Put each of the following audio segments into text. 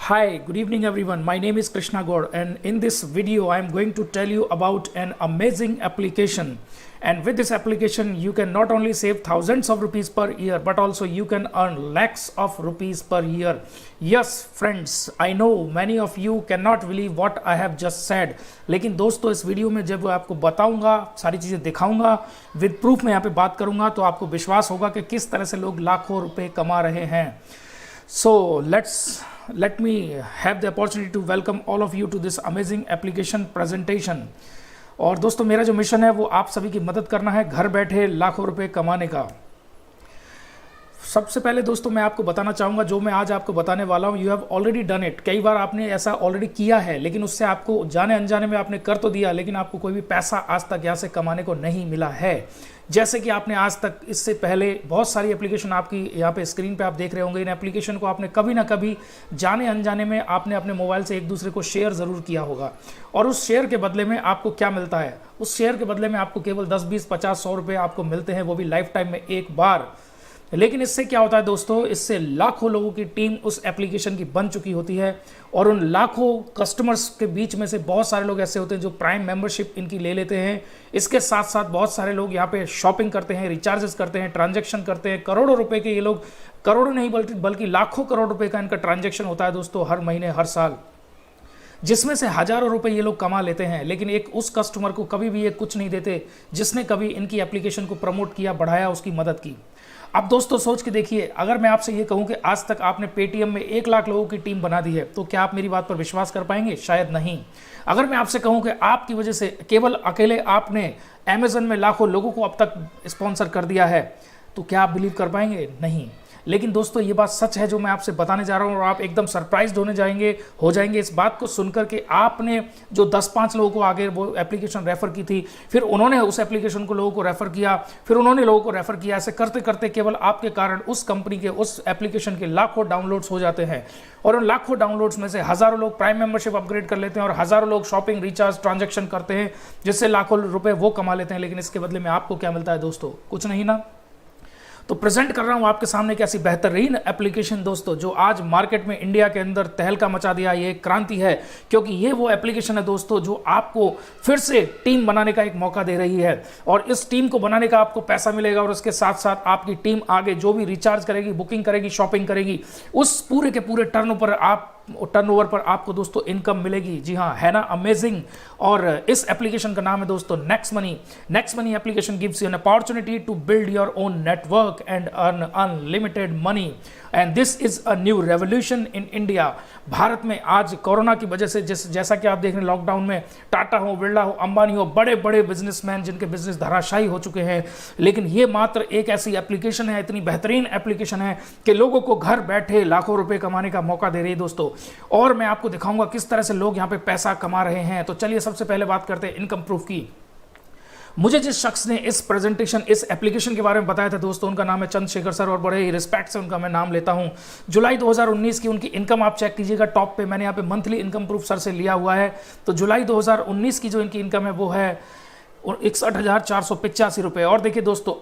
Hi, good evening everyone. My name is Krishna Gaur and in this video I am going to tell you about an amazing application. And with this application you can not only save thousands of rupees per year but also you can earn lakhs of rupees per year. Yes friends, I know many of you cannot believe what I have just said. लेकिन दोस्तों इस video में जब आपको बताऊंगा, सारी चीज़ें दिखाऊंगा, विद प्रूफ में यहाँ पे बात करूंगा तो आपको विश्वास होगा कि किस तरह से लोग लाखों रुपए कमा रहे हैं. So let me have the opportunity to welcome all of you to this amazing application presentation. और दोस्तों मेरा जो मिशन है वो आप सभी की मदद करना है घर बैठे लाखों रुपए कमाने का. सबसे पहले दोस्तों मैं आपको बताना चाहूँगा जो मैं आज आपको बताने वाला हूँ, you have already done it. कई बार आपने ऐसा ऑलरेडी किया है लेकिन उससे आपको जाने अनजाने में आपने कर तो दिया लेकिन आपको कोई भी पैसा आज तक यहाँ से कमाने को नहीं मिला है. जैसे कि आपने आज तक इससे पहले बहुत सारी एप्लीकेशन आपकी यहाँ पे स्क्रीन पे आप देख रहे होंगे. इन एप्लीकेशन को आपने कभी ना कभी जाने अनजाने में आपने अपने मोबाइल से एक दूसरे को शेयर ज़रूर किया होगा और उस शेयर के बदले में आपको क्या मिलता है? उस शेयर के बदले में आपको केवल 10, 20, 50, 100 रुपये आपको मिलते हैं, वो भी लाइफ टाइम में एक बार. लेकिन इससे क्या होता है दोस्तों, इससे लाखों लोगों की टीम उस एप्लीकेशन की बन चुकी होती है और उन लाखों कस्टमर्स के बीच में से बहुत सारे लोग ऐसे होते हैं जो प्राइम मेंबरशिप इनकी ले लेते हैं. इसके साथ साथ बहुत सारे लोग यहाँ पे शॉपिंग करते हैं, रिचार्जेस करते हैं, ट्रांजैक्शन करते हैं. करोड़ों रुपए के ये लोग, करोड़ों नहीं बल्कि लाखों करोड़ रुपए का इनका ट्रांजैक्शन होता है दोस्तों हर महीने, हर साल, जिसमें से हजारों रुपए ये लोग कमा लेते हैं. लेकिन एक उस कस्टमर को कभी भी ये कुछ नहीं देते जिसने कभी इनकी एप्लीकेशन को प्रमोट किया, बढ़ाया, उसकी मदद की. अब दोस्तों सोच के देखिए, अगर मैं आपसे ये कहूं कि आज तक आपने पेटीएम में 1 लाख लोगों की टीम बना दी है तो क्या आप मेरी बात पर विश्वास कर पाएंगे? शायद नहीं. अगर मैं आपसे कहूं कि आपकी वजह से केवल अकेले आपने अमेज़न में लाखों लोगों को अब तक स्पॉन्सर कर दिया है तो क्या आप बिलीव कर पाएंगे? नहीं. लेकिन दोस्तों ये बात सच है जो मैं आपसे बताने जा रहा हूँ और आप एकदम सरप्राइज्ड हो जाएंगे इस बात को सुनकर कि आपने जो 10-5 लोगों को आगे वो एप्लीकेशन रेफ़र की थी, फिर उन्होंने उस एप्लीकेशन को लोगों को रेफ़र किया, फिर उन्होंने लोगों को रेफ़र किया. ऐसे करते करते केवल आपके कारण उस कंपनी के, उस एप्लीकेशन के लाखों डाउनलोड्स हो जाते हैं और उन लाखों डाउनलोड्स में से हज़ारों लोग प्राइम मेंबरशिप अपग्रेड कर लेते हैं और हज़ारों लोग शॉपिंग, रिचार्ज, ट्रांजैक्शन करते हैं जिससे लाखों रुपये वो कमा लेते हैं. लेकिन इसके बदले में आपको क्या मिलता है दोस्तों? कुछ नहीं ना. तो प्रेजेंट कर रहा हूं आपके सामने एक ऐसी बेहतरीन एप्लीकेशन दोस्तों जो आज मार्केट में इंडिया के अंदर तहलका मचा दिया. ये क्रांति है क्योंकि ये वो एप्लीकेशन है दोस्तों जो आपको फिर से टीम बनाने का एक मौका दे रही है और इस टीम को बनाने का आपको पैसा मिलेगा और उसके साथ साथ आपकी टीम आगे जो भी रिचार्ज करेगी, बुकिंग करेगी, शॉपिंग करेगी, उस पूरे के पूरे टर्नओवर पर आपको दोस्तों इनकम मिलेगी. जी हाँ, है ना अमेजिंग. और इस एप्लीकेशन का नाम है दोस्तों next money. Next money application gives you an opportunity to build your own network and earn unlimited money and this is a new revolution in India. Bharat में आज कोरोना की वजह से जैसा कि आप देख रहे हैं लॉकडाउन में टाटा हो, बिरला हो, अंबानी हो, बड़े बड़े बिजनेसमैन जिनके बिजनेस धराशायी हो चुके हैं, लेकिन ये मात्र एक ऐसी एप्लीकेशन है, इतनी बेहतरीन एप्लीकेशन है कि लोगों को घर बैठे लाखों रुपए कमाने का मौका दे रही है दोस्तों. और मैं आपको दिखाऊंगा किस तरह से लोग यहाँ पे पैसा कमा रहे हैं. तो चलिए सबसे पहले बात करते हैं इनकम प्रूफ की. मुझे जिस शख्स ने इस एप्लीकेशन के बारे में बताया था दोस्तों, उनका नाम है चंद्रशेखर सर और बड़े ही रिस्पेक्ट से उनका मैं नाम लेता हूं. जुलाई 2019 की उनकी इनकम आप चेक कीजिएगा टॉप पे. मैंने यहाँ पे मंथली इनकम प्रूफ सर से लिया हुआ है. तो जुलाई 2019 की जो इनकी इनकम है वो है 61,485 रुपये. और देखिए दोस्तों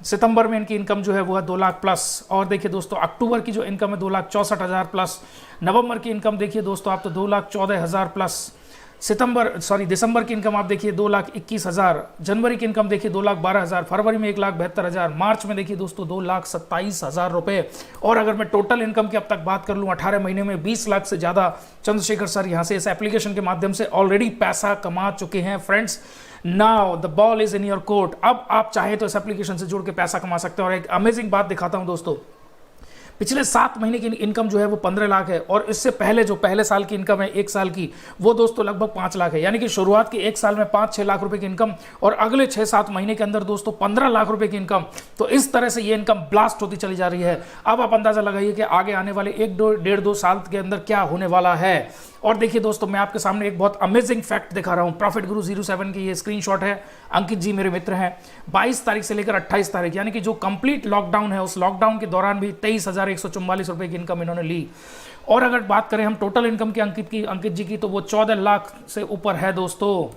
सितंबर में इनकी इनकम जो है वो है 2 लाख प्लस. और देखिए दोस्तों अक्टूबर की जो इनकम है 2,64,000 प्लस. नवंबर की इनकम देखिए दोस्तों आप तो 2,14,000 प्लस. दिसंबर की इनकम आप देखिए 2,21,000. जनवरी की इनकम देखिए 2,12,000. फरवरी में 1,72,000. मार्च में देखिए दोस्तों 2,27,000 रुपये. और अगर मैं टोटल इनकम की अब तक बात कर लूँ 18 महीने में 20 लाख से ज़्यादा चंद्रशेखर सर यहाँ से इस एप्लीकेशन के माध्यम से ऑलरेडी पैसा कमा चुके हैं. Friends, now the ball is in your court. अब आप चाहे तो इस एप्लीकेशन से जुड़ के पैसा कमा सकते हैं. और एक अमेजिंग बात दिखाता हूं दोस्तों, पिछले 7 महीने की इनकम जो है वो 15 लाख है और इससे पहले जो पहले साल की इनकम है 1 साल की वो दोस्तों लगभग 5 लाख है. यानी कि शुरुआत के 1 साल में 5-6 लाख रुपए की इनकम और अगले 6-7 महीने के अंदर दोस्तों 15 लाख रुपए की इनकम. तो इस तरह से ये इनकम ब्लास्ट होती चली जा रही है. अब आप अंदाजा लगाइए कि आगे आने वाले 1-1.5-2 साल के अंदर क्या होने वाला है. और देखिए दोस्तों मैं आपके सामने एक बहुत अमेजिंग फैक्ट दिखा रहा हूं. प्रॉफिट गुरु 07 की ये स्क्रीनशॉट है. अंकित जी मेरे मित्र हैं. 22 तारीख से लेकर 28 तारीख यानी कि जो कंप्लीट लॉकडाउन है उस लॉकडाउन के दौरान भी 23,144 रुपए की इनकम इन्होंने ली. और अगर बात करें हम टोटल इनकम की अंकित जी की तो वो 14 लाख से ऊपर है दोस्तों.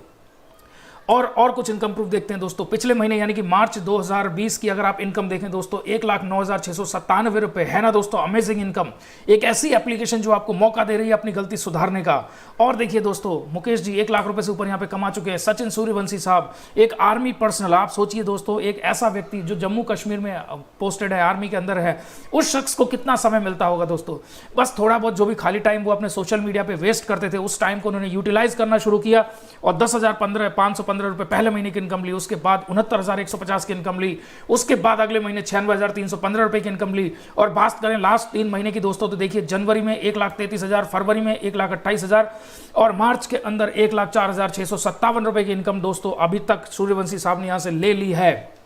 और कुछ इनकम प्रूफ देखते हैं दोस्तों। पिछले महीने यानी कि मार्च 2020 की अगर आप इनकम देखें दोस्तों, 1,09,697 रुपए है ना दोस्तों, अमेजिंग इनकम। एक ऐसी एप्लीकेशन जो आपको मौका दे रही है अपनी गलती सुधारने का। और देखिए दोस्तों, मुकेश जी 1 लाख रुपए से ऊपर यहाँ पे कमा चुके हैं। सचिन सूर्यवंशी साहब एक आर्मी पर्सनल, आप सोचिए दोस्तों, एक ऐसा व्यक्ति जो जम्मू कश्मीर में पोस्टेड है, आर्मी के अंदर है, उस शख्स को कितना समय मिलता होगा दोस्तों। बस थोड़ा बहुत जो भी खाली टाइम वो अपने सोशल मीडिया पे वेस्ट करते थे, उस टाइम को उन्होंने यूटिलाइज करना शुरू किया और 10,515 रुपए पहले महीने की इनकम ली। उसके बाद 69,150 की इनकम ली। उसके बाद अगले महीने 96,315 रुपए की इनकम ली। और बात करें लास्ट 3 महीने की दोस्तों, तो देखिए जनवरी में 1,33,000, फरवरी में 1,28,000 और मार्च के अंदर 1,04,657 रुपए की इनकम दोस्तों अभी तक सूर्यवंशी साहब ने यहां से ले ली है।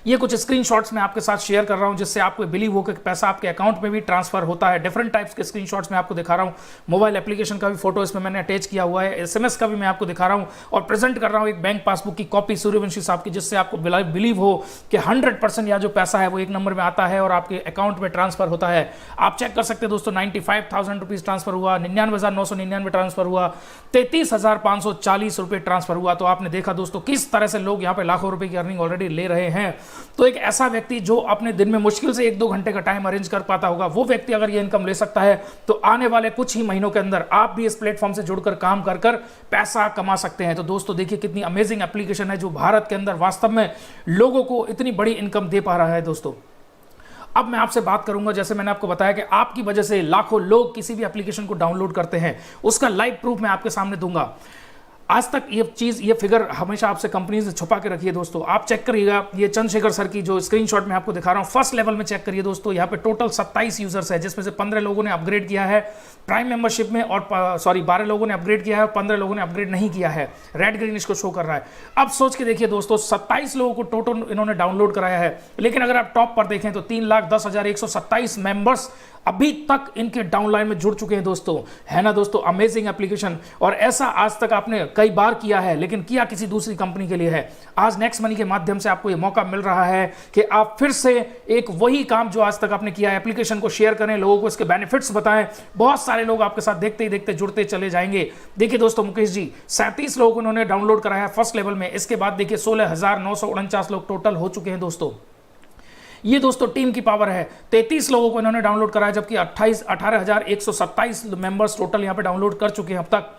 ये कुछ स्क्रीनशॉट्स मैं आपके साथ शेयर कर रहा हूं जिससे आपको बिलीव हो कि पैसा आपके अकाउंट में भी ट्रांसफर होता है। डिफरेंट टाइप्स के स्क्रीनशॉट्स मैं आपको दिखा रहा हूं। मोबाइल एप्लीकेशन का भी फोटो इसमें मैंने अटैच किया हुआ है, एसएमएस का भी मैं आपको दिखा रहा हूं और प्रेजेंट कर रहा हूं एक बैंक पासबुक की कॉपी सूर्यवंशी साहब की, जिससे आपको बिलीव हो कि 100% यह जो पैसा है वो एक नंबर में आता है और आपके अकाउंट में ट्रांसफर होता है। आप चेक कर सकते हैं दोस्तों, 95,000 रुपीज ट्रांसफर हुआ, 99,999 ट्रांसफर हुआ, 33,540 रुपए ट्रांसफर हुआ। तो आपने देखा दोस्तों किस तरह से लोग यहाँ पे लाखों रुपए की अर्निंग ऑलरेडी ले रहे हैं। तो एक ऐसा व्यक्ति जो अपने दिन में मुश्किल से 1-2 घंटे का टाइम अरेंज कर पाता होगा, वो व्यक्ति अगर ये इनकम ले सकता है तो आने वाले कुछ ही महीनों के अंदर आप भी इस प्लेटफॉर्म से जुड़कर काम कर कर पैसा कमा सकते हैं। तो दोस्तों देखिए कितनी अमेजिंग एप्लीकेशन है जो भारत के अंदर वास्तव में लोगों को इतनी बड़ी इनकम दे पा रहा है दोस्तों। अब मैं आपसे बात करूंगा, जैसे मैंने आपको बताया कि आपकी वजह से लाखों लोग किसी भी एप्लीकेशन को डाउनलोड करते हैं, उसका लाइव प्रूफ मैं आपके सामने दूंगा। आज तक ये फिगर हमेशा आपसे कंपनी से छुपा के रखिए दोस्तों। आप चेक करिएगा, ये चंद्रशेखर सर की जो स्क्रीनशॉट मैं आपको दिखा रहा हूं, फर्स्ट लेवल में चेक करिए दोस्तों। यहाँ पे टोटल 27 यूजर्स है, जिसमें से 15 लोगों ने अपग्रेड किया है प्राइम मेंबरशिप में और 12 लोगों ने अपग्रेड किया है और 15 लोगों ने अपग्रेड नहीं किया है। रेड ग्रीन इसको शो कर रहा है। अब सोच के देखिए दोस्तों, 27 लोगों को टोटल इन्होंने डाउनलोड कराया है, लेकिन अगर आप टॉप पर देखें तो 3,10,127 मेंबर्स अभी तक इनके डाउनलाइन में जुड़ चुके हैं दोस्तों, है ना दोस्तों, अमेजिंग एप्लीकेशन। और ऐसा आज तक आपने कई बार किया है, लेकिन किया किसी दूसरी कंपनी के लिए है। आज नेक्स्ट मनी के माध्यम से आपको यह मौका मिल रहा है कि आप फिर से एक वही काम जो आज तक आपने किया है, एप्लीकेशन को शेयर करें, लोगों को इसके बेनिफिट्स बताएं। बहुत सारे लोग आपके साथ देखते ही देखते जुड़ते चले जाएंगे। देखिए दोस्तों, मुकेश जी 37 लोगों को उन्होंने डाउनलोड कराया फर्स्ट लेवल में। इसके बाद देखिए 16,949 लोग टोटल हो चुके हैं दोस्तों। ये दोस्तों टीम की पावर है। 33 लोगों को इन्होंने डाउनलोड कराया, जबकि 18,127 मेंबर्स टोटल यहां पे डाउनलोड कर चुके हैं अब तक।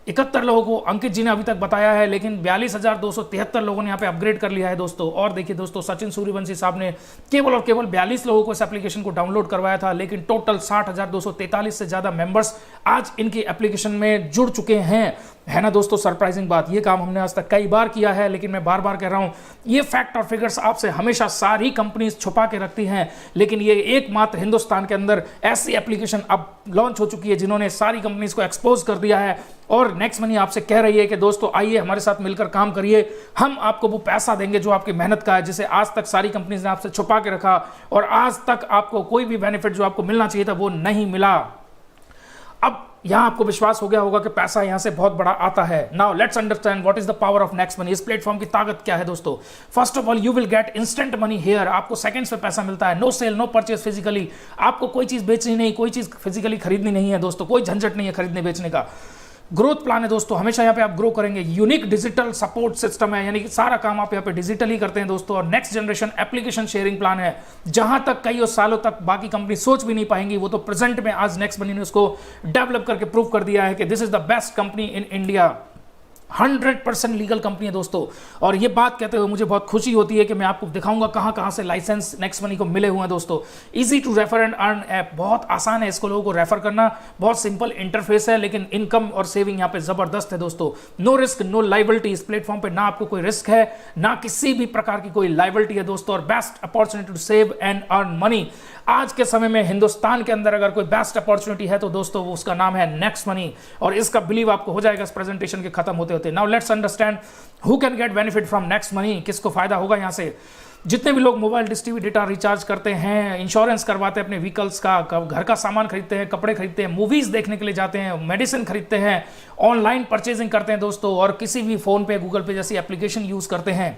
71 लोगों को अंकित जी ने अभी तक बताया है, लेकिन 42,273 लोगों ने यहाँ पे अपग्रेड कर लिया है दोस्तों। और देखिए दोस्तों, सचिन सूर्यवंशी साहब ने केवल और केवल 42 लोगों को इस एप्लीकेशन को डाउनलोड करवाया था, लेकिन टोटल 60,243 से ज्यादा मेंबर्स आज इनकी एप्लीकेशन में जुड़ चुके हैं, है ना दोस्तों। सरप्राइजिंग बात, ये काम हमने आज तक कई बार किया है, लेकिन मैं बार बार कह रहा हूं, ये फैक्ट और फिगर्स आपसे हमेशा सारी कंपनीज छुपा के रखती हैं, लेकिन ये एकमात्र हिंदुस्तान के अंदर ऐसी एप्लीकेशन अब लॉन्च हो चुकी है जिन्होंने सारी कंपनीज को एक्सपोज कर दिया है। और नेक्स्ट मनी आपसे कह रही है कि दोस्तों आइए हमारे साथ मिलकर काम करिए, हम आपको वो पैसा देंगे जो आपकी मेहनत का है, जिसे आज तक सारी कंपनीज ने आपसे छुपा के रखा और आज तक आपको कोई भी बेनिफिट जो आपको मिलना चाहिए था वो नहीं मिला। अब यहां आपको विश्वास हो गया होगा कि पैसा यहां से बहुत बड़ा आता है। Now let's understand what is the power of next money. इस प्लेटफॉर्म की ताकत क्या है दोस्तों। First of all, you will get instant money here. आपको सेकंड्स में पैसा मिलता है। No sale, no purchase physically. आपको कोई चीज बेचनी नहीं, कोई चीज फिजिकली खरीदनी नहीं है दोस्तों, कोई झंझट नहीं है खरीदने बेचने का। ग्रोथ प्लान है दोस्तों, हमेशा यहाँ पे आप ग्रो करेंगे। यूनिक डिजिटल सपोर्ट सिस्टम है, यानी कि सारा काम आप यहाँ पे डिजिटली करते हैं दोस्तों। और next generation application sharing plan है, जहां तक कई सालों तक बाकी कंपनी सोच भी नहीं पाएंगी, वो तो प्रेजेंट में आज नेक्स्ट मनी ने उसको डेवलप करके प्रूव कर दिया है कि this is the best company in India. 100% legal company है दोस्तों। और ये बात कहते हुए मुझे बहुत खुशी होती है कि मैं आपको दिखाऊंगा कहां कहां से लाइसेंस नेक्स्ट मनी को मिले हुए हैं दोस्तों। Easy to refer and earn app, बहुत आसान है इसको लोगों को रेफर करना, बहुत सिंपल इंटरफेस है, लेकिन इनकम और सेविंग यहाँ पे जबरदस्त है दोस्तों। No risk, no liability. इस प्लेटफॉर्म पे ना आपको कोई रिस्क है, ना किसी भी प्रकार की कोई लाइबिलिटी है दोस्तों। और best opportunity to save and earn money. आज के समय में हिंदुस्तान के अंदर अगर कोई बेस्ट अपॉर्चुनिटी है तो दोस्तों वो उसका नाम है नेक्स्ट मनी। और इसका बिलीव आपको हो जाएगा इस प्रेजेंटेशन के खत्म होते होते। Now let's understand who can get benefit from next money. किसको फायदा होगा यहाँ से। जितने भी लोग mobile dish TV data recharge करते हैं, इंश्योरेंस करवाते हैं अपने व्हीकल्स का, घर का सामान खरीदते हैं, कपड़े खरीदते हैं, मूवीज देखने के लिए जाते हैं, मेडिसिन खरीदते हैं, ऑनलाइन परचेजिंग करते हैं दोस्तों, और किसी भी फोन पे गूगल पे जैसी एप्लीकेशन यूज करते हैं,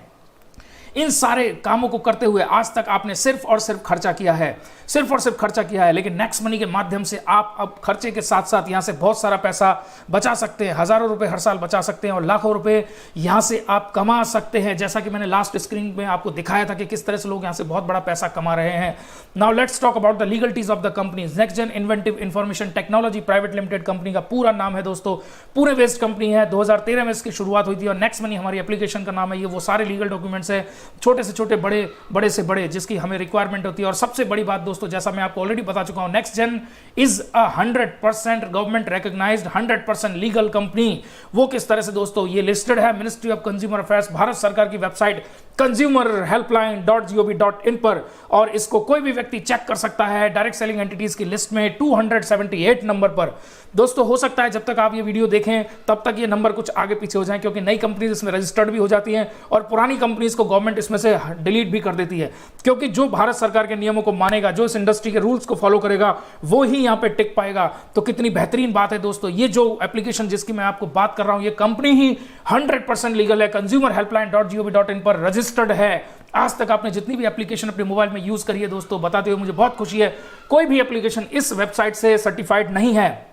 इन सारे कामों को करते हुए आज तक आपने सिर्फ और सिर्फ खर्चा किया है, सिर्फ और सिर्फ खर्चा किया है। लेकिन नेक्स्ट मनी के माध्यम से आप अब खर्चे के साथ साथ यहां से बहुत सारा पैसा बचा सकते हैं, हजारों रुपए हर साल बचा सकते हैं और लाखों रुपए यहां से आप कमा सकते हैं, जैसा कि मैंने लास्ट स्क्रीन में आपको दिखाया था कि किस तरह से लोग यहां से बहुत बड़ा पैसा कमा रहे हैं। Now let's talk about the legalities of the companies. Next gen inventive information technology private limited company का पूरा नाम है दोस्तों, पूरे वेस्ट कंपनी है, 2013 में इसकी शुरुआत हुई थी और नेक्स्ट मनी हमारी एप्लीकेशन का नाम है। ये वो सारे लीगल डॉक्यूमेंट्स है, छोटे से छोटे, बड़े बड़े से बड़े, जिसकी हमें रिक्वायरमेंट होती है। और सबसे बड़ी बात दोस्तों, जैसा मैं आपको ऑलरेडी बता चुका हूं, next gen is a 100% government recognised 100% legal company. वो किस तरह से दोस्तों, ये लिस्टेड है ministry of consumer affairs, Bharat सरकार की वेबसाइट consumerhelpline.gov.in पर, और इसको कोई भी व्यक्ति चेक कर सकता है डायरेक्ट सेलिंग एंटिटीज की लिस्ट में 278 नंबर पर। दोस्तों हो सकता है जब तक आप ये वीडियो देखें तब तक ये नंबर कुछ आगे पीछे हो जाए, क्योंकि नई कंपनीज इसमें रजिस्टर्ड भी हो जाती हैं और पुरानी कंपनीज को गवर्नमेंट इसमें से डिलीट भी कर देती है, क्योंकि जो भारत सरकार के नियमों को मानेगा, जो इस इंडस्ट्री के रूल्स को फॉलो करेगा, वो ही यहाँ पे टिक पाएगा। तो कितनी बेहतरीन बात है दोस्तों, ये जो एप्लीकेशन जिसकी मैं आपको बात कर रहा हूं, ये कंपनी ही 100% लीगल है, consumerhelpline.gov.in पर रजिस्टर्ड है। आज तक आपने जितनी भी एप्लीकेशन अपने मोबाइल में यूज करी है दोस्तों, बताते हुए मुझे बहुत खुशी है, कोई भी एप्लीकेशन इस वेबसाइट से सर्टिफाइड नहीं है।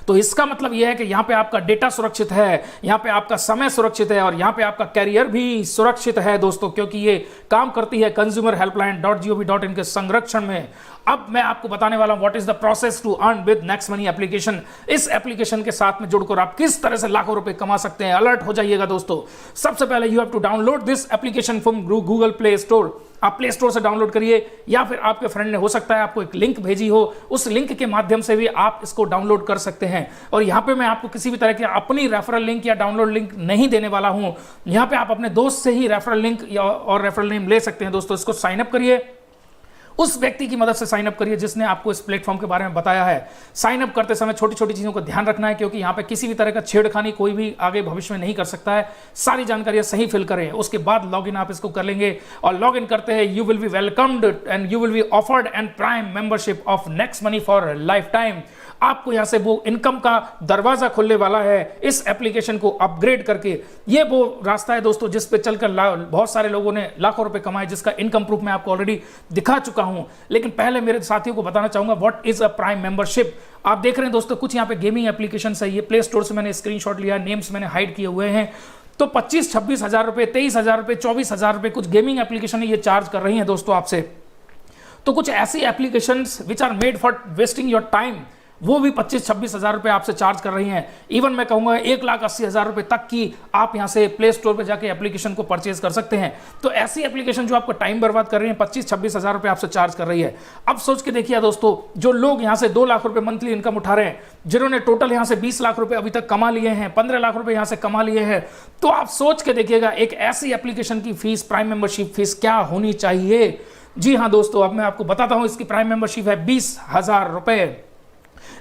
तो इसका मतलब यह है कि यहां पे आपका डेटा सुरक्षित है, यहां पे आपका समय सुरक्षित है और यहां पे आपका कैरियर भी सुरक्षित है दोस्तों, क्योंकि ये काम करती है consumerhelpline.gov.in के संरक्षण में। अब मैं आपको बताने वाला हूं what is the process to earn with next money application. इस एप्लीकेशन के साथ में जुड़कर आप किस तरह से लाखों रुपए कमा सकते हैं। अलर्ट हो जाइएगा दोस्तों। सबसे पहले you have to download this application from Google Play Store. आप प्ले स्टोर से डाउनलोड करिए या फिर आपके फ्रेंड ने हो सकता है आपको एक लिंक भेजी हो, उस लिंक के माध्यम से भी आप इसको डाउनलोड कर सकते हैं। और यहां पे मैं आपको किसी भी तरह की अपनी रेफरल लिंक या डाउनलोड लिंक नहीं देने वाला हूं। यहां पे आप अपने दोस्त से ही रेफरल लिंक और रेफरल नेम ले सकते हैं दोस्तों। इसको साइन अप करिए, उस व्यक्ति की मदद से साइन अप करिए जिसने आपको इस प्लेटफॉर्म के बारे में बताया है। साइन अप करते समय छोटी छोटी चीजों को ध्यान रखना है, क्योंकि यहाँ पे किसी भी तरह का छेड़खानी कोई भी आगे भविष्य में नहीं कर सकता है। सारी जानकारियां सही फिल करें, उसके बाद लॉगिन आप इसको कर लेंगे और लॉगिन करते हैं you will be welcomed and you will be offered and prime membership of next money for life time. आपको यहां से वो इनकम का दरवाजा खुलने वाला है इस एप्लीकेशन को अपग्रेड करके। ये वो रास्ता है दोस्तों जिस पे चलकर बहुत सारे लोगों ने लाखों रुपए कमाए, जिसका इनकम प्रूफ मैं आपको ऑलरेडी दिखा चुका हूं। लेकिन पहले मेरे साथियों को बताना चाहूंगा what is a prime membership. आप देख रहे हैं दोस्तों कुछ यहाँ पे गेमिंग एप्लीकेशन है, ये प्ले स्टोर से मैंने स्क्रीनशॉट लिया, नेम्स मैंने हाइड किए हुए हैं। तो 25-26 हजार रुपए, 23 हजार रुपए, 24 हजार रुपए कुछ गेमिंग एप्लीकेशन ये चार्ज कर रही हैं दोस्तों आपसे। तो कुछ ऐसी applications which are made for wasting your time, वो भी 25-26 हजार रुपए आपसे चार्ज कर रही हैं। इवन मैं कहूंगा 1,80,000 रुपए तक की आप यहां से प्ले स्टोर पे जाके एप्लीकेशन को परचेज कर सकते हैं। तो ऐसी एप्लीकेशन जो आपको टाइम बर्बाद कर रही है 25-26 हजार रुपए आपसे चार्ज कर रही है। अब सोच के देखिए दोस्तों, जो लोग यहां से 2 लाख रुपए मंथली इनकम उठा रहे हैं, जिन्होंने टोटल यहां से 20 लाख रुपए अभी तक कमा लिए हैं, 15 लाख रुपए यहां से कमा लिए हैं, तो आप सोच के देखिएगा एक ऐसी एप्लीकेशन की फीस, प्राइम मेंबरशिप फीस क्या होनी चाहिए। जी हाँ दोस्तों, अब मैं आपको बताता हूं इसकी प्राइम मेंबरशिप है 20,000 रुपए।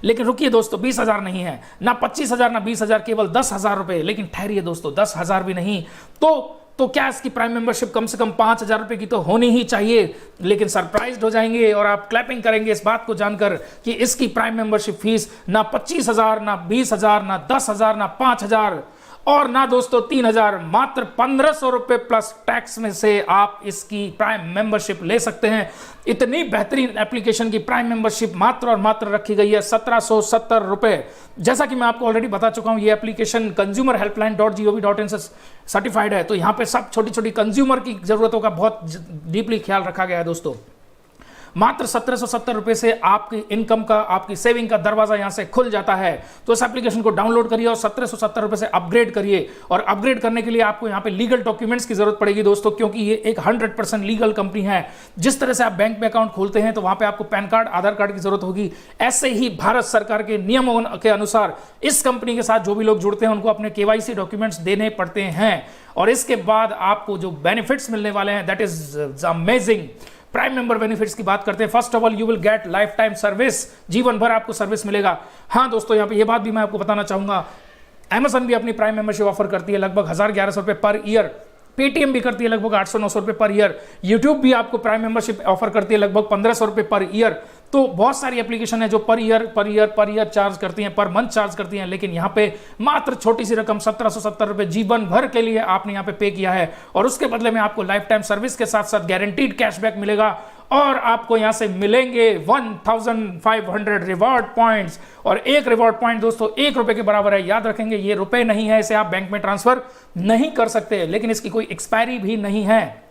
लेकिन रुकिए दोस्तों, 20,000 नहीं है, ना 25,000 ना 20,000, केवल 10,000 रुपए। लेकिन ठहरिए दोस्तों, 10,000 भी नहीं तो क्या इसकी प्राइम मेंबरशिप कम से कम 5,000 रुपए की तो होनी ही चाहिए। लेकिन सरप्राइज्ड हो जाएंगे और आप क्लैपिंग करेंगे इस बात को जानकर कि इसकी प्राइम मेंबरशिप फीस ना 25,000 ना 20,000 ना 10,000 ना 5,000 और ना दोस्तों 3,000, मात्र 1,500 रुपए प्लस टैक्स में से आप इसकी प्राइम मेंबरशिप ले सकते हैं। इतनी बेहतरीन एप्लीकेशन की प्राइम मेंबरशिप मात्र और मात्र रखी गई है 1,770 रुपए। जैसा कि मैं आपको ऑलरेडी बता चुका हूं, ये एप्लीकेशन consumerhelpline.gov.in से सर्टिफाइड है। तो यहां पे सब छोटी छोटी कंज्यूमर की जरूरतों का बहुत डीपली ख्याल रखा गया है दोस्तों। मात्र 1,770 रुपए से आपकी इनकम का, आपकी सेविंग का दरवाजा यहां से खुल जाता है। तो इस एप्लीकेशन को डाउनलोड करिए और 1,770 रुपए से अपग्रेड करिए। और अपग्रेड करने के लिए आपको यहां पे लीगल डॉक्यूमेंट्स की जरूरत पड़ेगी दोस्तों, क्योंकि ये एक 100% लीगल कंपनी है। जिस तरह से आप बैंक में अकाउंट खोलते हैं तो वहां पे आपको पैन कार्ड, आधार कार्ड की जरूरत होगी, ऐसे ही भारत सरकार के नियमों के अनुसार इस कंपनी के साथ जो भी लोग जुड़ते हैं उनको अपने KYC डॉक्यूमेंट्स देने पड़ते हैं। और इसके बाद आपको जो बेनिफिट्स मिलने वाले हैं, that is amazing. Prime member benefits की बात करते हैं। First of all you will gate life time service, जीवन भर आपको सर्विस मिलेगा। हाँ दोस्तों, यहाँ पे ये बात भी मैं आपको बताना चाहूंगा, Amazon भी अपनी प्राइम मेंबरशिप ऑफर करती है लगभग 1,000-1,100 रुपए पर ईयर। पेटीएम भी करती है लगभग 800-900 रुपए पर ईयर। यूट्यूब भी आपको प्राइम मेंबरशिप ऑफर करती है लगभग 1,500 रुपए पर ईयर। तो बहुत सारी एप्लीकेशन है जो पर ईयर चार्ज करती हैं, पर मंथ चार्ज करती हैं, लेकिन यहाँ पे मात्र छोटी सी रकम 1770 रुपए जीवन भर के लिए आपने यहाँ पे पे किया है, और उसके बदले में आपको लाइफ टाइम सर्विस के साथ साथ गारंटीड कैशबैक मिलेगा, और आपको यहां से मिलेंगे 1500 रिवॉर्ड पॉइंट्स। और एक रिवॉर्ड पॉइंट दोस्तों 1 रुपए के बराबर है, याद रखेंगे ये रुपए नहीं है, इसे आप बैंक में ट्रांसफर नहीं कर सकते, लेकिन इसकी कोई एक्सपायरी भी नहीं है।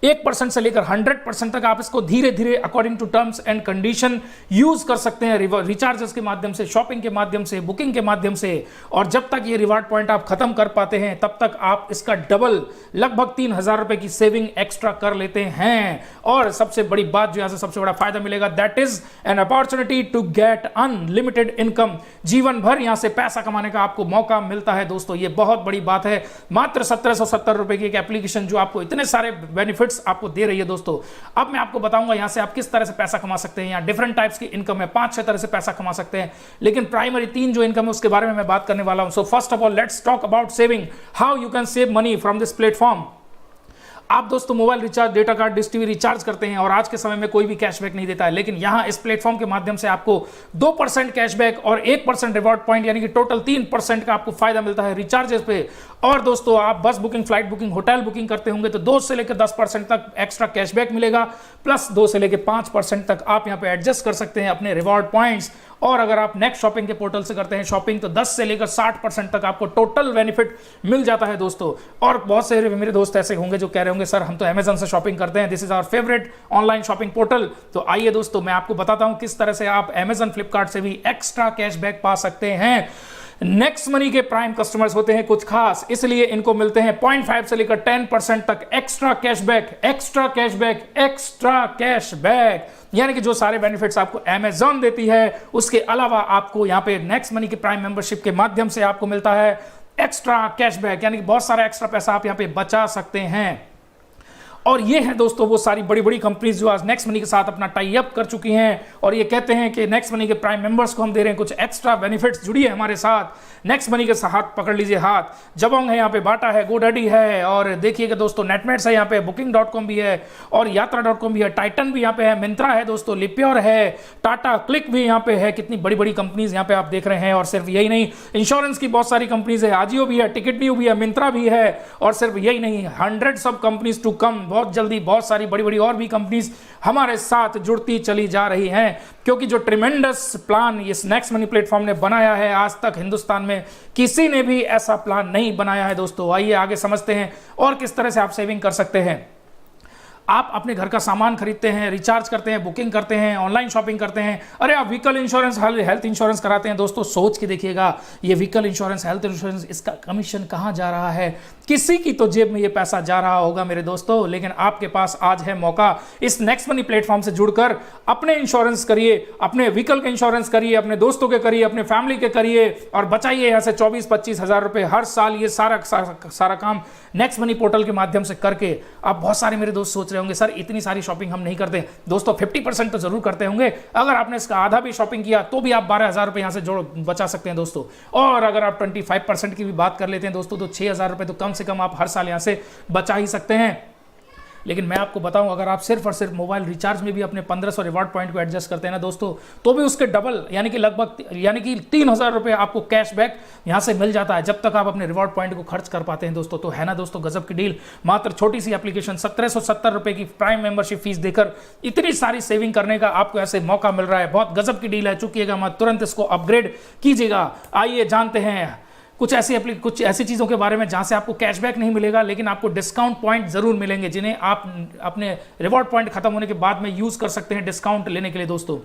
1% से लेकर 100% तक आप इसको धीरे धीरे according to terms and condition use कर सकते हैं, रिचार्जेस के माध्यम से, शॉपिंग के माध्यम से, बुकिंग के माध्यम से। और जब तक ये रिवार्ड पॉइंट आप खत्म कर पाते हैं तब तक आप इसका डबल लगभग 3000 रुपए की सेविंग एक्स्ट्रा कर लेते हैं। और सबसे बड़ी बात जो यहां से सबसे बड़ा फायदा मिलेगा, that is an opportunity to get unlimited income. जीवन भर यहां से पैसा कमाने का आपको मौका मिलता है दोस्तों, ये बहुत बड़ी बात है। मात्र 1770 रुपए की एक एप्लीकेशन जो आपको इतने सारे बेनिफिट आपको दे रही है दोस्तों। अब मैं आपको बताऊंगा यहां से आप किस तरह से पैसा कमा सकते हैं। यहां डिफरेंट टाइप्स की इनकम है, 5-6 तरह से पैसा कमा सकते हैं, लेकिन प्राइमरी 3 जो इनकम है उसके बारे में मैं बात करने वाला हूं। So first of all let's talk about saving, how you can save money from this platform. आप दोस्तों mobile recharge, data card, dish TV recharge करते हैं और आज के समय में कोई भी कैशबैक नहीं देता है, लेकिन यहां इस प्लेटफॉर्म के माध्यम से आपको 2% कैशबैक और 1% रिवॉर्ड पॉइंट यानी कि टोटल 3% का आपको फायदा मिलता है रिचार्जेस पे। और दोस्तों आप बस booking, flight booking, hotel booking करते होंगे तो 2 से लेकर 10% तक एक्स्ट्रा कैशबैक मिलेगा, प्लस 2 से लेकर 5% तक आप यहां पे एडजस्ट कर सकते हैं अपने रिवॉर्ड पॉइंट्स। और अगर आप नेक्स्ट शॉपिंग के पोर्टल से करते हैं शॉपिंग तो 10 से लेकर 60% तक आपको टोटल बेनिफिट मिल जाता है दोस्तों। और बहुत से मेरे दोस्त ऐसे होंगे जो कह रहे होंगे सर हम तो अमेजन से शॉपिंग करते हैं, this is our favourite online shopping portal. तो आइए दोस्तों मैं आपको बताता हूं किस तरह से आप अमेजन, फ्लिपकार्ट से भी एक्स्ट्रा कैशबैक पा सकते हैं। नेक्स्ट मनी के प्राइम कस्टमर्स होते हैं कुछ खास, इसलिए इनको मिलते हैं 0.5 से लेकर 10% तक extra cashback, extra cashback, extra cashback. यानी कि जो सारे बेनिफिट्स आपको अमेजॉन देती है उसके अलावा आपको यहां पे नेक्स्ट मनी के प्राइम मेंबरशिप के माध्यम से आपको मिलता है एक्स्ट्रा कैशबैक, यानी कि बहुत सारा एक्स्ट्रा पैसा आप यहां पे बचा सकते हैं। और ये है दोस्तों वो सारी बड़ी बड़ी कंपनीज जो आज नेक्स्ट मनी के साथ अपना टाई अप कर चुकी हैं और ये कहते हैं कि नेक्स्ट मनी के प्राइम मेंबर्स को हम दे रहे हैं कुछ एक्स्ट्रा बेनिफिट्स, जुड़िए हमारे साथ। नेक्स्ट मनी के हाथ पकड़ लीजिए हाथ, जबोंग है यहाँ पे, बाटा है, गोडैडी है, और देखिएगा दोस्तों नेटमेट्स है यहाँ पे, booking.com भी है और यात्रा.com भी है, टाइटन भी यहाँ पे है, मिंत्रा है दोस्तों, लिप्योर है, टाटा क्लिक भी यहाँ पे है। कितनी बड़ी बड़ी कंपनीज यहाँ पे आप देख रहे हैं। और सिर्फ यही नहीं, इंश्योरेंस की बहुत सारी कंपनीज है, आजियो भी है, टिकट न्यू भी है, मिंत्रा भी है। और सिर्फ यही नहीं, 100 ऑफ कंपनीज टू कम, बहुत जल्दी बहुत सारी बड़ी बड़ी और भी कंपनीज हमारे साथ जुड़ती चली जा रही हैं, क्योंकि जो ट्रिमेंडस प्लान इस नेक्स्ट मनी प्लेटफॉर्म ने बनाया है आज तक हिंदुस्तान में किसी ने भी ऐसा प्लान नहीं बनाया है दोस्तों। आइए आगे समझते हैं और किस तरह से आप सेविंग कर सकते हैं। आप अपने घर का सामान खरीदते हैं, रिचार्ज करते हैं, बुकिंग करते हैं, ऑनलाइन शॉपिंग करते हैं, अरे आप व्हीकल इंश्योरेंस, हेल्थ इंश्योरेंस कराते हैं दोस्तों। सोच के देखिएगा ये व्हीकल इंश्योरेंस, हेल्थ इंश्योरेंस, इसका कमीशन कहाँ जा रहा है? किसी की तो जेब में ये पैसा जा रहा होगा मेरे दोस्तों, लेकिन आपके पास आज है मौका इस नेक्स्ट मनी प्लेटफॉर्म से जुड़कर अपने इंश्योरेंस करिए, अपने व्हीकल के इंश्योरेंस करिए, अपने दोस्तों के करिए, अपने फैमिली के करिए और बचाइए यहाँ से 24-25 हज़ार रुपए हर साल। ये सारा काम नेक्स्ट मनी पोर्टल के माध्यम से करके आप, बहुत सारे मेरे दोस्त सोच रहे होंगे सर इतनी सारी शॉपिंग हम नहीं करते। दोस्तों 50% तो जरूर करते होंगे, अगर आपने इसका आधा भी शॉपिंग किया तो भी आप 12,000 रुपए यहाँ से जोड़ बचा सकते हैं दोस्तों। और अगर आप 25% की भी बात कर लेते हैं दोस्तों तो 6,000 रुपए तो कम से कम आप हर साल यहाँ से बचा ही सकते हैं। लेकिन मैं आपको बताऊं, अगर आप सिर्फ और सिर्फ मोबाइल रिचार्ज में भी अपने 1500 रिवॉर्ड पॉइंट को एडजस्ट करते हैं ना दोस्तों, तो भी उसके डबल यानी कि लगभग 3,000 रुपए आपको कैशबैक यहां से मिल जाता है जब तक आप अपने रिवॉर्ड पॉइंट को खर्च कर पाते हैं दोस्तों। तो है ना दोस्तों गजब की डील। मात्र छोटी सी एप्लीकेशन 1770 रुपए की प्राइम मेंबरशिप फीस देकर इतनी सारी सेविंग करने का आपको ऐसे मौका मिल रहा है। बहुत गजब की डील है, चुकिएगा मत, तुरंत इसको अपग्रेड कीजिएगा। आइए जानते हैं कुछ ऐसी चीज़ों के बारे में जहां से आपको कैशबैक नहीं मिलेगा लेकिन आपको डिस्काउंट पॉइंट जरूर मिलेंगे, जिन्हें आप अपने रिवॉर्ड पॉइंट खत्म होने के बाद में यूज कर सकते हैं डिस्काउंट लेने के लिए दोस्तों।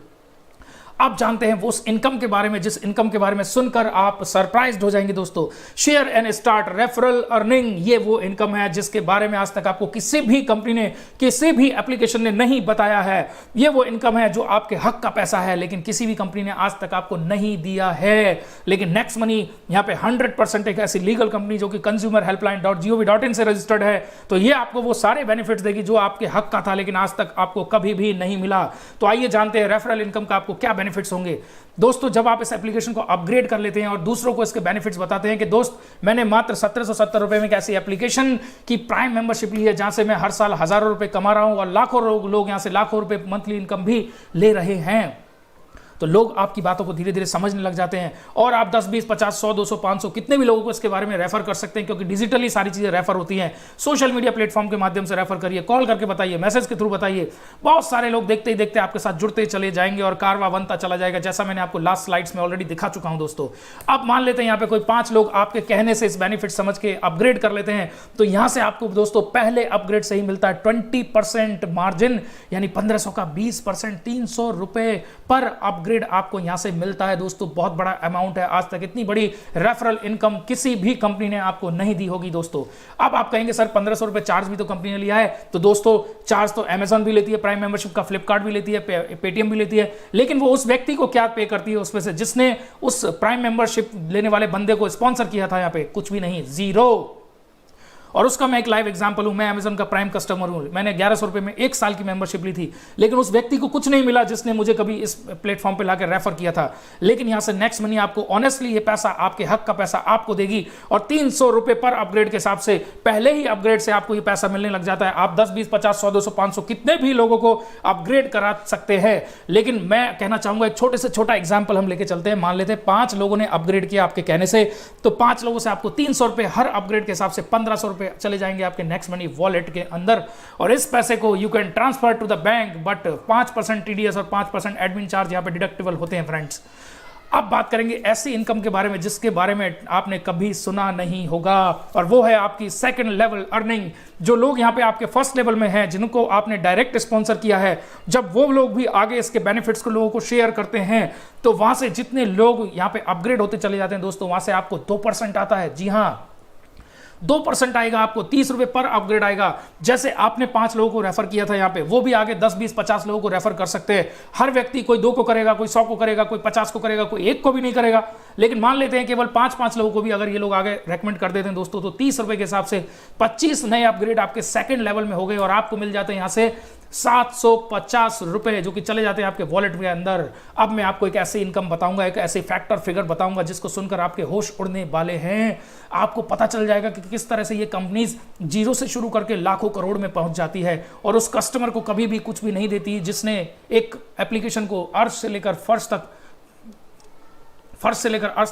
आप जानते हैं वो उस इनकम के बारे में जिस इनकम के बारे में सुनकर आप सरप्राइज्ड हो जाएंगे दोस्तों। Share and start referral earning, ये वो इनकम है जिसके बारे में आज तक आपको किसी भी कंपनी ने, किसी भी एप्लीकेशन ने नहीं बताया है। ये वो इनकम है जो आपके हक का पैसा है लेकिन किसी भी कंपनी ने आज तक आपको नहीं दिया है। लेकिन नेक्स्ट मनी यहाँ पे 100% एक ऐसी लीगल कंपनी जो कि consumerhelpline.gov.in से रजिस्टर्ड है, तो ये आपको वो सारे बेनिफिट्स देगी जो आपके हक का था लेकिन आज तक आपको कभी भी नहीं मिला। तो आइए जानते हैं रेफरल इनकम का आपको क्या बेनिफिट्स होंगे। दोस्तों जब आप इस एप्लीकेशन को अपग्रेड कर लेते हैं और दूसरों को इसके बेनिफिट्स बताते हैं कि दोस्त मैंने मात्र 1770 रुपए में एक ऐसी एप्लीकेशन की प्राइम मेंबरशिप ली है जहां से मैं हर साल हजारों रुपए कमा रहा हूं और लाखों लोग यहां से लाखों रुपए मंथली इनकम भी ले रहे हैं, तो लोग आपकी बातों को धीरे धीरे समझने लग जाते हैं और आप 10, 20, 50, 100, 200, 500 कितने भी लोगों को इसके बारे में रेफर कर सकते हैं, क्योंकि डिजिटली सारी चीजें रेफर होती हैं। सोशल मीडिया प्लेटफॉर्म के माध्यम से रेफर करिए, कॉल करके बताइए, मैसेज के थ्रू बताइए, बहुत सारे लोग देखते ही देखते आपके साथ जुड़ते चले जाएंगे और कारवा बनता चला जाएगा, जैसा मैंने आपको लास्ट स्लाइड्स में ऑलरेडी दिखा चुका हूं। दोस्तों अब मान लेते हैं यहाँ पे कोई 5 लोग आपके कहने से इस बेनिफिट समझ के अपग्रेड कर लेते हैं, तो यहां से आपको दोस्तों पहले अपग्रेड से ही मिलता है 20% मार्जिन, यानी 1500 का 20%, 300 रुपए पर अपग्रेड आपको यहां से मिलता है। दोस्तों बहुत बड़ा अमाउंट है, आज तक इतनी बड़ी रेफरल इनकम किसी भी कंपनी ने आपको नहीं दी होगी। दोस्तों अब आप कहेंगे सर 1500 रुपए चार्ज भी तो कंपनी ने लिया है, तो दोस्तों चार्ज तो अमेजॉन भी लेती है प्राइम मेंबरशिप का, फ्लिपकार्ट भी लेती है, पेटीएम भी लेती है, लेकिन वो उस व्यक्ति को क्या पे करती है उसमें से जिसने उस प्राइम मेंबरशिप लेने वाले बंदे को स्पॉन्सर किया था? यहां पे कुछ भी नहीं, जीरो। और उसका मैं एक लाइव एग्जांपल हूं, मैं अमेजन का प्राइम कस्टमर हूं, मैंने 1100 रुपए में 1 साल की मेंबरशिप ली थी, लेकिन उस व्यक्ति को कुछ नहीं मिला जिसने मुझे कभी इस प्लेटफॉर्म पे लाकर रेफर किया था। लेकिन यहां से नेक्स्ट मनी आपको ऑनेस्टली ये पैसा, आपके हक का पैसा आपको देगी और 300 रुपए पर अपग्रेड के हिसाब से पहले ही अपग्रेड से आपको ये पैसा मिलने लग जाता है। आप 10, 20, 50, 100, 200, 500 कितने भी लोगों को अपग्रेड करा सकते हैं। लेकिन मैं कहना चाहूंगा एक छोटे से छोटा एग्जाम्पल हम लेके चलते हैं। मान लेते हैं 5 लोगों ने अपग्रेड किया आपके कहने से, तो 5 लोगों से आपको 300 रुपए हर अपग्रेड के हिसाब से 1500 रुपए चले जाएंगे आपके नेक्स्ट मनी वॉलेट के अंदर, और इस पैसे को you can transfer to the bank, but 5% TDS और 5% एडमिन चार्ज यहां पे डिडक्टेबल होते हैं फ्रेंड्स। अब बात करेंगे ऐसी इनकम के बारे में जिसके बारे में आपने कभी सुना नहीं होगा, और वो है आपकी सेकंड लेवल अर्निंग। जो लोग यहां पे आपके फर्स्ट लेवल में हैं, जिनको आपने डायरेक्ट स्पॉन्सर किया है, जब वो लोग भी आगे इसके बेनिफिट्स को लोगों को शेयर करते हैं, तो वहां से जितने लोग यहां पे अपग्रेड होते चले जाते हैं दोस्तों, वहां से आपको 2% आता है। जी हां, 2% आएगा आपको, 30 रुपए पर अपग्रेड आएगा। जैसे आपने 5 लोगों को रेफर किया था यहां पे, वो भी आगे 10, 20, 50 लोगों को रेफर कर सकते हैं। हर व्यक्ति कोई 2 को करेगा, कोई 100 को करेगा, कोई 50 को करेगा, कोई 1 को भी नहीं करेगा। लेकिन मान लेते हैं केवल 5-5 लोगों को भी अगर ये लोग आगे रेकमेंड कर देते हैं दोस्तों, तो 30 रुपए के हिसाब से 25 नए अपग्रेड आपके सेकंड लेवल में हो गए और आपको मिल जाते हैं यहां से 750 रुपए, जो कि चले जाते हैं आपके वॉलेट के अंदर। अब मैं आपको एक ऐसी इनकम बताऊंगा, एक ऐसे फैक्टर फिगर बताऊंगा जिसको सुनकर आपके होश उड़ने वाले हैं। आपको पता चल जाएगा कि किस तरह से ये कंपनीज जीरो से शुरू करके लाखों करोड़ में पहुंच जाती है और उस कस्टमर को कभी भी कुछ भी नहीं देती, जिसने एक एप्लीकेशन को अर्श से लेकर फर्श तक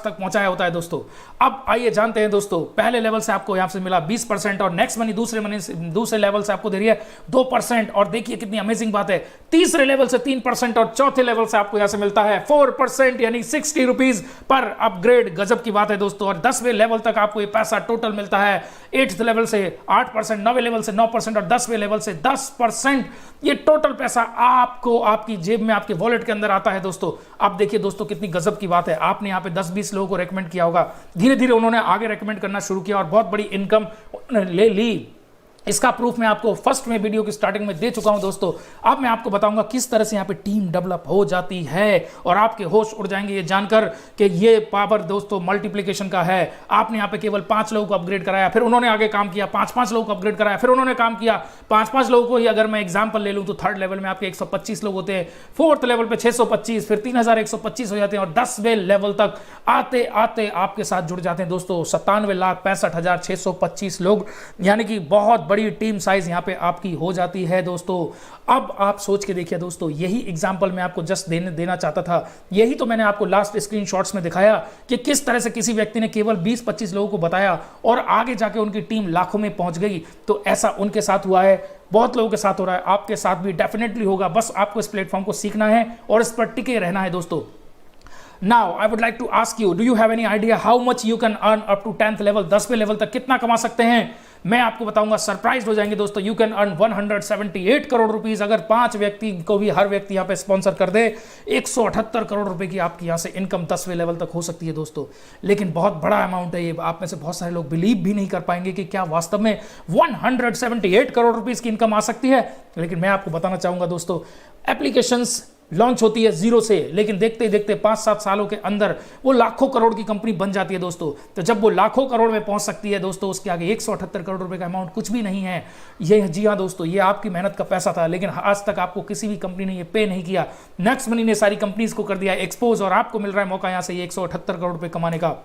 पहुंचाया होता है दोस्तों। अब आइए जानते हैं दोस्तों, पहले लेवल से आपको यहां से मिला 20% और नेक्स्ट मनी दूसरे लेवल से आपको दे रही है 2%, और देखिए कितनी अमेजिंग बात है, तीसरे लेवल से 3% और चौथे लेवल से आपको यहां से मिलता है 4%, यानी 60 रुपीज पर अपग्रेड। गजब की बात है दोस्तों। और 10वें लेवल तक आपको ये पैसा टोटल मिलता है, 8th लेवल से 8%, 9वें लेवल से 9% और 10वें लेवल से 10%। ये टोटल पैसा आपको आपकी जेब में, आपके वॉलेट के अंदर आता है दोस्तों। अब देखिए दोस्तों कितनी गजब की बात है, आपने यहाँ पे 10-20 लोगों को रेकमेंड किया होगा, धीरे धीरे उन्होंने आगे रेकमेंड करना शुरू किया और बहुत बड़ी इनकम ले ली। इसका प्रूफ मैं आपको फर्स्ट में वीडियो की स्टार्टिंग में दे चुका हूं दोस्तों। अब मैं आपको बताऊंगा किस तरह से यहाँ पे टीम डेवलप हो जाती है और आपके होश उड़ जाएंगे ये जानकर कि ये पावर दोस्तों मल्टीप्लिकेशन का है। आपने यहाँ पे केवल 5 लोगों को अपग्रेड कराया, फिर उन्होंने आगे काम किया, 5-5 लोगों को अपग्रेड कराया, फिर उन्होंने काम किया, 5-5 लोगों को ही अगर मैं एग्जाम्पल ले लूँ तो 3rd लेवल में आपके 125 लोग होते हैं, 4th लेवल पे 625, फिर 3125 हो जाते हैं और 10वें लेवल तक आते आते आपके साथ जुड़ जाते हैं दोस्तों 97,65,625 लोग, यानी कि बहुत बड़ी टीम साइज यहां पे आपकी हो जाती है दोस्तों। अब आप सोच के देखिए दोस्तों, यही एग्जांपल मैं आपको जस्ट देना चाहता था, यही तो मैंने आपको लास्ट स्क्रीनशॉट्स में दिखाया कि किस तरह से किसी व्यक्ति ने केवल 20-25 लोगों को बताया और आगे जाके उनकी टीम लाखों में पहुंच गई। तो ऐसा उनके साथ हुआ है, बहुत लोगों के साथ हो रहा है, आपके साथ भी डेफिनेटली होगा। बस आपको इस प्लेटफॉर्म को सीखना है और इस पर टिके रहना है दोस्तों। Now, I would like to ask you, do you have any idea how much you can earn up to 10th level? 10वें लेवल तक कितना कमा सकते हैं? मैं आपको बताऊंगा, सरप्राइज हो जाएंगे दोस्तों। You can earn 178 crore rupees अगर 5 व्यक्ति को भी हर व्यक्ति यहाँ पे स्पॉन्सर कर दे। 178 करोड़ रुपए की आपकी यहाँ से इनकम 10वें लेवल तक हो सकती है दोस्तों। लेकिन बहुत बड़ा अमाउंट है ये, आप में से बहुत सारे लोग बिलीव भी नहीं कर पाएंगे कि क्या वास्तव में 178 करोड़ रुपीस की इनकम आ सकती है। लेकिन मैं आपको बताना चाहूंगा दोस्तों, एप्लीकेशंस लॉन्च होती है जीरो से, लेकिन देखते ही देखते 5-7 सालों के अंदर वो लाखों करोड़ की कंपनी बन जाती है दोस्तों। तो जब वो लाखों करोड़ में पहुंच सकती है दोस्तों, उसके आगे 178 करोड़ रुपए का अमाउंट कुछ भी नहीं है। ये जी हाँ दोस्तों, ये आपकी मेहनत का पैसा था, लेकिन आज तक आपको किसी भी कंपनी ने ये पे नहीं किया। नेक्स्ट मनी ने सारी कंपनीज को कर दिया एक्सपोज, और आपको मिल रहा है मौका यहां से 178 करोड़ रुपए कमाने का।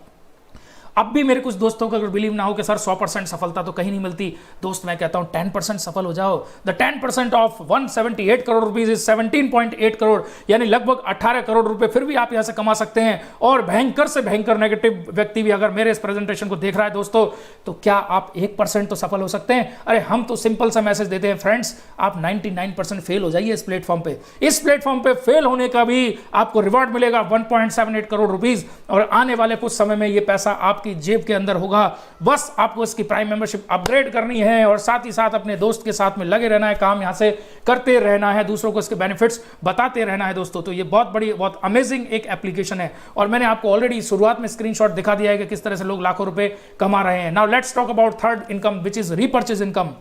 अब भी मेरे कुछ दोस्तों का अगर बिलीव ना हो कि सर 100% सफलता तो कहीं नहीं मिलती, दोस्त मैं कहता हूं 10% सफल हो जाओ। The 10% of 178 crore rupees is 17.8 crore, यानी लगभग 18 करोड़ रुपए फिर भी आप यहां से कमा सकते हैं। और भयंकर से भयंकर नेगेटिव व्यक्ति भी अगर मेरे इस प्रेजेंटेशन को देख रहा है दोस्तों, तो क्या आप 1% तो सफल हो सकते हैं? अरे हम तो सिंपल सा मैसेज देते हैं फ्रेंड्स, आप 99% फेल हो जाइए इस प्लेटफॉर्म पे। इस प्लेटफॉर्म पे फेल होने का भी आपको रिवॉर्ड मिलेगा 1.78 करोड़ रुपीज, और आने वाले कुछ समय में ये पैसा आपकी जेब के अंदर होगा। बस आपको इसकी प्राइम मेंबरशिप अपग्रेड करनी है, और साथ ही साथ अपने दोस्त के साथ में लगे रहना है, काम यहां से करते रहना है, दूसरों को इसके बेनिफिट्स बताते रहना है दोस्तों। तो ये बहुत बड़ी, बहुत अमेजिंग एक एप्लीकेशन है, और मैंने आपको ऑलरेडी शुरुआत में स्क्रीनशॉट दिखा दिया है कि किस तरह से लोग लाखों रुपए कमा रहे हैं। Now let's talk about third income, which is repurchase income.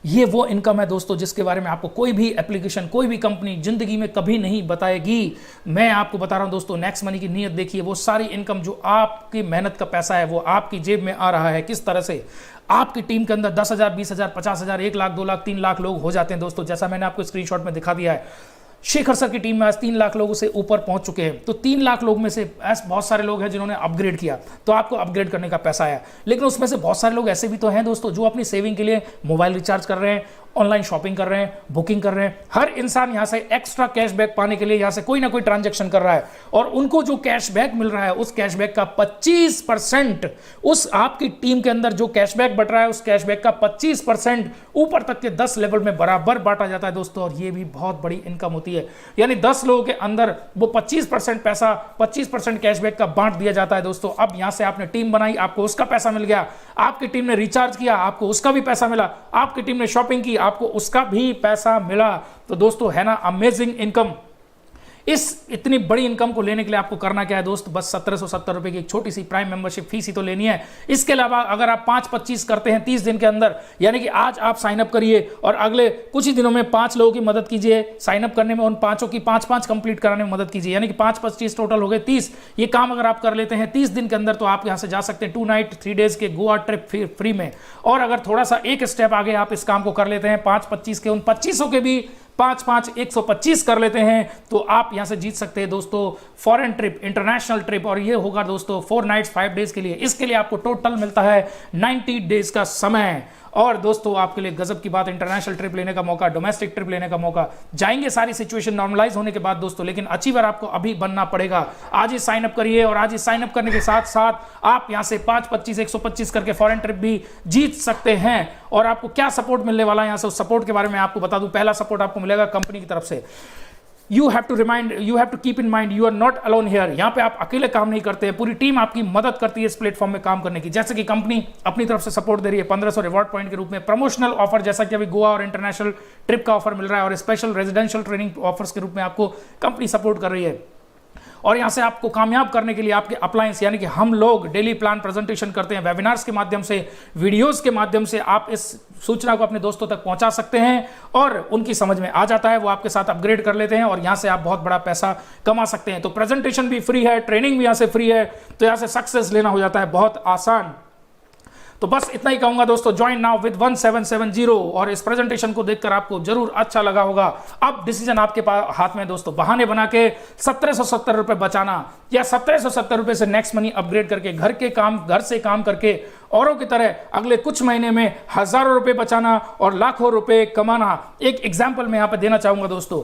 ये वो इनकम है दोस्तों जिसके बारे में आपको कोई भी एप्लीकेशन, कोई भी कंपनी जिंदगी में कभी नहीं बताएगी। मैं आपको बता रहा हूं दोस्तों, नेक्स्ट मनी की नीयत देखिए। वो सारी इनकम जो आपकी मेहनत का पैसा है, वो आपकी जेब में आ रहा है। किस तरह से आपकी टीम के अंदर 10,000, 20,000, 50,000, 1 लाख, 2 लाख, 3 लाख लोग हो जाते हैं दोस्तों, जैसा मैंने आपको स्क्रीनशॉट में दिखा दिया है। शेखर सर की टीम में आज 3 लाख लोगों से ऊपर पहुंच चुके हैं। तो 3 लाख लोग में से ऐसे बहुत सारे लोग हैं जिन्होंने अपग्रेड किया, तो आपको अपग्रेड करने का पैसा आया। लेकिन उसमें से बहुत सारे लोग ऐसे भी तो हैं दोस्तों जो अपनी सेविंग के लिए मोबाइल रिचार्ज कर रहे हैं, ऑनलाइन शॉपिंग कर रहे हैं, बुकिंग कर रहे हैं। हर इंसान यहां से एक्स्ट्रा कैशबैक पाने के लिए यहां से कोई ना कोई ट्रांजैक्शन कर रहा है, और उनको जो कैशबैक मिल रहा है उस कैशबैक का 25%, उस आपकी टीम के अंदर जो कैशबैक बट रहा है उस कैशबैक का 25% ऊपर तक के 10 लेवल में बराबर बांटा जाता है दोस्तों। और ये भी बहुत बड़ी इनकम होती है, यानी 10 लोगों के अंदर वो 25% पैसा, 25% कैशबैक का बांट दिया जाता है दोस्तों। अब यहां से आपने टीम बनाई, आपको उसका पैसा मिल गया। आपकी टीम ने रिचार्ज किया, आपको उसका भी पैसा मिला। आपकी टीम ने शॉपिंग की, आपको उसका भी पैसा मिला। तो दोस्तों है ना अमेजिंग इनकम। इस इतनी बड़ी इनकम को लेने के लिए आपको करना क्या है दोस्त, बस 1770 रुपए की एक छोटी सी प्राइम मेंबरशिप फीस ही तो लेनी है। इसके अलावा अगर आप 5-25 करते हैं 30 दिन के अंदर, यानी कि आज आप साइन अप करिए और अगले कुछ ही दिनों में 5 लोगों की मदद कीजिए साइन अप करने में, उन 5 की 5-5 कंप्लीट कराने में मदद कीजिए, यानी कि 5-25 टोटल हो गए 30। ये काम अगर आप कर लेते हैं 30 दिन के अंदर, तो आप यहां से जा सकते हैं 2 नाइट 3 डेज के गोवा ट्रिप फ्री में। और अगर थोड़ा सा एक स्टेप आगे आप इस काम को कर लेते हैं, 5-25 के उन 25 के भी 5-5 125 कर लेते हैं, तो आप यहां से जीत सकते हैं दोस्तों फॉरेन ट्रिप, इंटरनेशनल ट्रिप। और ये होगा दोस्तों 4 नाइट्स 5 डेज के लिए। इसके लिए आपको टोटल मिलता है 90 डेज का समय। और दोस्तों आपके लिए गजब की बात, इंटरनेशनल ट्रिप लेने का मौका, डोमेस्टिक ट्रिप लेने का मौका, जाएंगे सारी सिचुएशन नॉर्मलाइज होने के बाद दोस्तों। लेकिन अचीवर आपको अभी बनना पड़ेगा। आज ही साइन अप करिए, और आज ही साइन अप करने के साथ साथ आप यहां से 5-25 125 करके फॉरेन ट्रिप भी जीत सकते हैं। और आपको क्या सपोर्ट मिलने वाला है यहां से, उस सपोर्ट के बारे में आपको बता दूं। पहला सपोर्ट आपको मिलेगा कंपनी की तरफ से। You have to keep in mind you are not alone here। यहाँ पे आप अकेले काम नहीं करते हैं, पूरी टीम आपकी मदद करती है इस प्लेटफॉर्म में काम करने की। जैसे कि कंपनी अपनी तरफ से सपोर्ट दे रही है 1500 रिवॉर्ड पॉइंट के रूप में, प्रमोशनल ऑफर जैसा कि अभी गोवा और इंटरनेशनल ट्रिप का ऑफर मिल रहा है, और स्पेशल रेजिडेंशियल ट्रेनिंग ऑफर्स के रूप में आपको कंपनी सपोर्ट कर रही है। और यहां से आपको कामयाब करने के लिए आपके अप्लायंस, यानी कि हम लोग डेली प्लान प्रेजेंटेशन करते हैं, वेबिनार्स के माध्यम से, वीडियोस के माध्यम से आप इस सूचना को अपने दोस्तों तक पहुंचा सकते हैं, और उनकी समझ में आ जाता है, वो आपके साथ अपग्रेड कर लेते हैं, और यहां से आप बहुत बड़ा पैसा कमा सकते हैं। तो प्रेजेंटेशन भी फ्री है, ट्रेनिंग भी यहां से फ्री है, तो यहां से सक्सेस लेना हो जाता है बहुत आसान। तो बस इतना ही कहूंगा दोस्तों, ज्वाइन नाउ विद 1770। और इस प्रेजेंटेशन को देखकर आपको जरूर अच्छा लगा होगा। अब डिसीजन आपके हाथ में दोस्तों, बहाने बना के 1770 रुपए बचाना, या 1770 रुपए से नेक्स्ट मनी अपग्रेड करके घर से काम करके औरों की तरह अगले कुछ महीने में हजारों रुपए बचाना और लाखों रुपए कमाना। एक एग्जाम्पल मैं यहां पर देना चाहूंगा दोस्तों।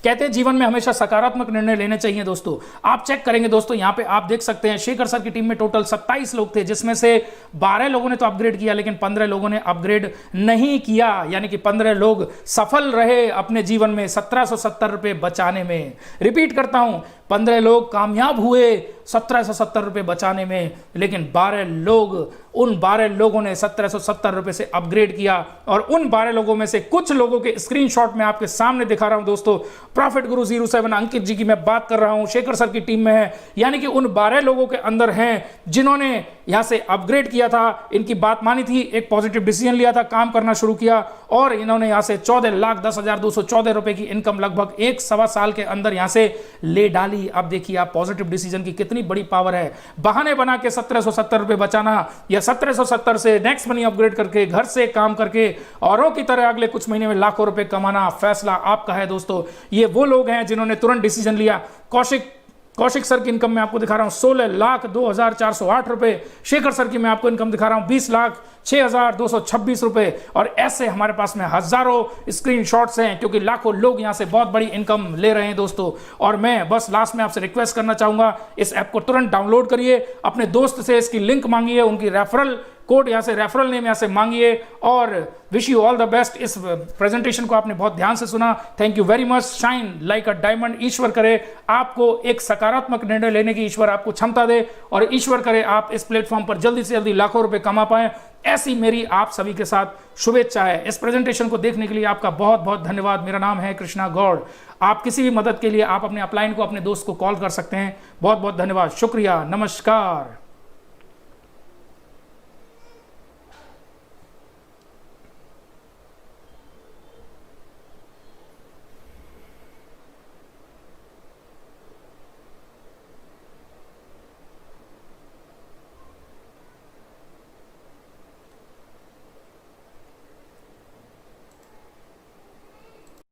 कहते हैं जीवन में हमेशा सकारात्मक निर्णय लेने चाहिए दोस्तों। आप चेक करेंगे दोस्तों, यहां पे आप देख सकते हैं शेखर सर की टीम में टोटल 27 लोग थे, जिसमें से 12 लोगों ने तो अपग्रेड किया, लेकिन 15 लोगों ने अपग्रेड नहीं किया, यानी कि 15 लोग सफल रहे अपने जीवन में 1770 रुपए बचाने में। रिपीट करता हूं, 15 लोग कामयाब हुए 1770 रुपये बचाने में, लेकिन 12 लोग, उन 12 लोगों ने 1770 रुपये से अपग्रेड किया। और उन 12 लोगों में से कुछ लोगों के स्क्रीनशॉट में आपके सामने दिखा रहा हूं दोस्तों। प्रॉफिट गुरु 07 अंकित जी की मैं बात कर रहा हूं, शेखर सर की टीम में है, यानी कि उन 12 लोगों के अंदर हैं जिन्होंने यहां से अपग्रेड किया था, इनकी बात मानी थी, एक पॉजिटिव डिसीजन लिया था, काम करना शुरू किया और इन्होंने यहां से 14,10,214 रुपए की इनकम लगभग 1-1.25 साल के अंदर यहां से ले डाली। अब देखिए आप पॉजिटिव डिसीजन की कितनी बड़ी पावर है। बहाने बना के 1770 रुपए बचाना या 1770 से नेक्स्ट मनी अपग्रेड करके घर से काम करके औरों की तरह अगले कुछ महीने में लाखों रुपए कमाना, फैसला आपका है दोस्तों। ये वो लोग हैं जिन्होंने तुरंत डिसीजन लिया। कौशिक सर की इनकम मैं आपको दिखा रहा हूं 16,02,408 रुपए। शेखर सर की मैं आपको इनकम दिखा रहा हूं 20,06,226 रुपए। और ऐसे हमारे पास में हजारों स्क्रीनशॉट्स हैं, क्योंकि लाखों लोग यहां से बहुत बड़ी इनकम ले रहे हैं दोस्तों। और मैं बस लास्ट में आपसे रिक्वेस्ट करना चाहूंगा, इस ऐप को तुरंत डाउनलोड करिए, अपने दोस्त से इसकी लिंक मांगिए, उनकी रेफरल कोड यहाँ से, रेफरल नेम यहाँ से मांगिए। और wish you all the best. इस प्रेजेंटेशन को आपने बहुत ध्यान से सुना, thank you very much. Shine like a diamond. ईश्वर करे आपको एक सकारात्मक निर्णय लेने की ईश्वर आपको क्षमता दे, और ईश्वर करे आप इस प्लेटफॉर्म पर जल्दी से जल्दी लाखों रुपए कमा पाएं। ऐसी मेरी आप सभी के साथ शुभेच्छा है। इस प्रेजेंटेशन को देखने के लिए आपका बहुत बहुत धन्यवाद। मेरा नाम है कृष्णा गौड़। आप किसी भी मदद के लिए आप अपने अपलाइन को, अपने दोस्त को कॉल कर सकते हैं। बहुत बहुत धन्यवाद, शुक्रिया, नमस्कार।